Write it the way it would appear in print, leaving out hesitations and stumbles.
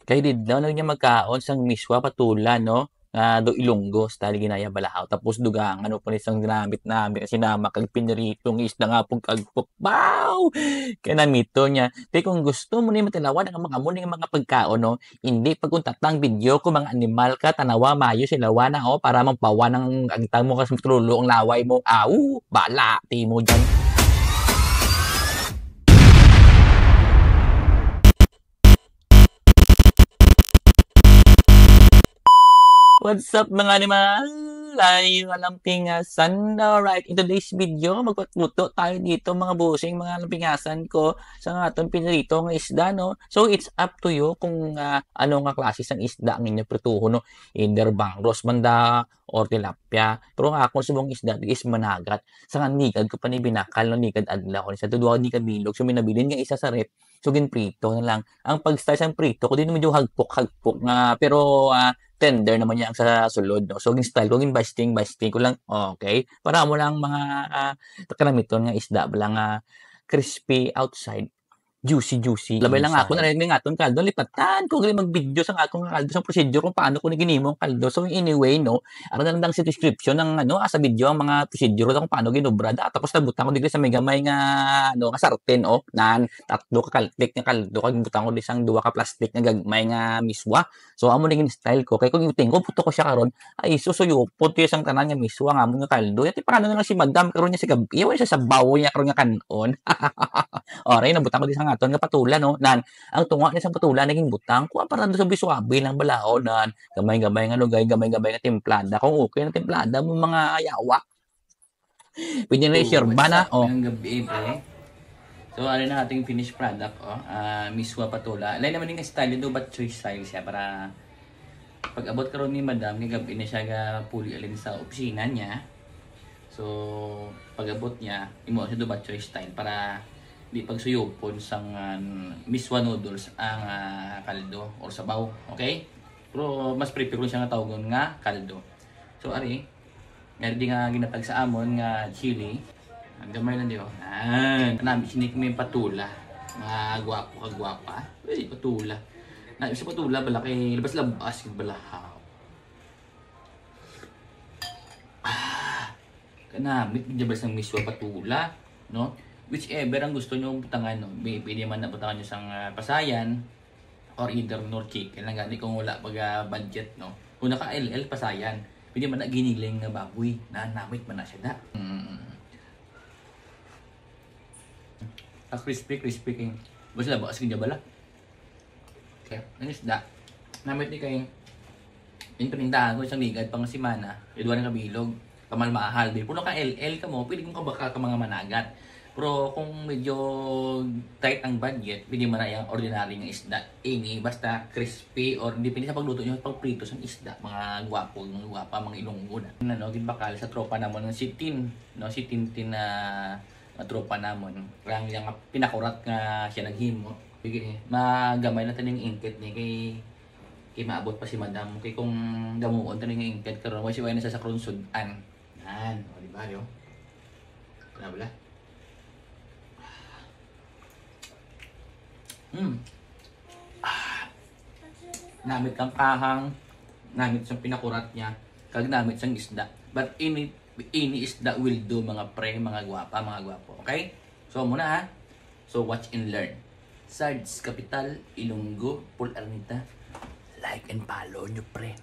Kay didlaw na niya magkaon sang miswa patulan 'no, nga do Ilonggo style ginaya balahaw tapos dugangan no pud isang ginamit namin sinama kag piniritong isda nga pug agpok baw! Kaya namito niya. Kaya kung gusto mo ni matilawan ang mga amo ning mga pagkaon 'no, hindi pag-untatang video kung mga animal ka tanawa maayo silawa na o para mapawan ng agtang mo kas trulo ang laway mo. Aw! Bala ti mo diyan. What's up mga animal? Layo walang pingasan. Alright, in today's video, magpatluto tayo dito mga busing, mga lampingasan ko sa aton pinirito ng isda, no? So, it's up to you kung ano nga klase ng isda ang inyong prituho, no? Either bangros, manda, or tilapia. Pero ang akong subong isda is managat. Sa nigad ko pa ni binakal, no? Nigad adlaw ko. Sa tuduwa ni kabilog. So, minabilin nga isa sa rep. So, ginprito na lang. Ang pag-start sa prito ko, din medyo hagpok-hagpok nga. Pero, tender naman niya ang sa sulod, no? So, yung style ko, yung basting ko lang, okay. Para mo lang mga takalamiton nga isda, lang crispy outside, juicy labay lang ako Inside. narinig nga aton kaldo lipatan ko gali mag-video sa akong kaldo sa procedure kung paano ko ni ginhimo ang kaldo. So anyway no, aron na lang sa description ng ano sa video ang mga procedure kung paano ginubra tapos nabutan ko digdi sa may gamay nga ano nga sarten nan tatlo ka kaltik nga kaldo kag butang ko di sang duwa ka plastic nga gagmay nga miswa. So amo ni style ko kay kung iuting ko puto ko siya karon ay susuyupon ti sang tanan nga miswa nga amo nga kaldo. Yati paano na lang si madam karon niya si gabi iwan siya sa bawo niya karon nga kanon. Oray nabutang ko di sang aton nga patulan no nan ang tunga ni sang patulan naging butang kuha para do sa bisuabi lang balao nan gamay-gamay nga lugay gamay-gamay nga timplada kung okay na timplada mo mga yawa pwede na Oh, i-share ba what's na up? Ngayong gabi, pre. So, ano na ating finished product, miswa patula. Alay naman yung style do but choice style siya para pag abot karon ni madam, nga gabi na siya ga puli alin sa opisina niya. So, pag abot niya, imo siya do but choice style para di pagsuyopon sang miswa noodles ang kaldo or sabaw, okay? Pero mas prefer ko siya nga tawgon nga kaldo. So, ari, nga di nga ginatag sa amon nga chili. Ang gamay lang di oh. Namin sinik may patula. Mga gwapo ka gwapa. Pwede patula. Na sa patula bala kay labas-labas yung balahaw. Kanamit di ba sang miswa patula, no? Whichever ang gusto nyo butangan, no? Pwede man na butangan nyo sang pasayan or either nor chicken lang gani kung wala pag budget, no? Kung naka LL pasayan, pwede man na giniling nga baboy na namit man na siya da. Crispy kay basta ba asking bala. Okay, ang isda. Namit ni kay yung panindahan ko isang ligad pang simana, idwa ng kabilog, kamal mahal din. Puno ka LL ka mo, pwede kong kabaka ka mga managat. Pero kung medyo tight ang budget, pwede mo na yung ordinary ng isda. Ini basta crispy or hindi pwede sa pagluto nyo pag prito sa isda, mga gwapo, mga gwapa, mga ilonggo na. Ano, ginbakal sa tropa namon ng si Tin, no, si Tintin na tropa namon. Rang yang pinakurat nga siya naghimo. Sige, magamay na taning ingkit ni kay maabot pa si madam. Kay kung damuon taning ingkit karon way siya na sa sakron sudan. Yan, o di ba yo? Kana bala? Namit kang kahang, namit sa pinakurat niya, kag namit sang isda. But ini isda will do mga pre, mga gwapa, mga gwapo. Okay? So muna ha. So watch and learn. Sards Capital, Ilonggo, Paul Arnita. Like and follow nyo pre.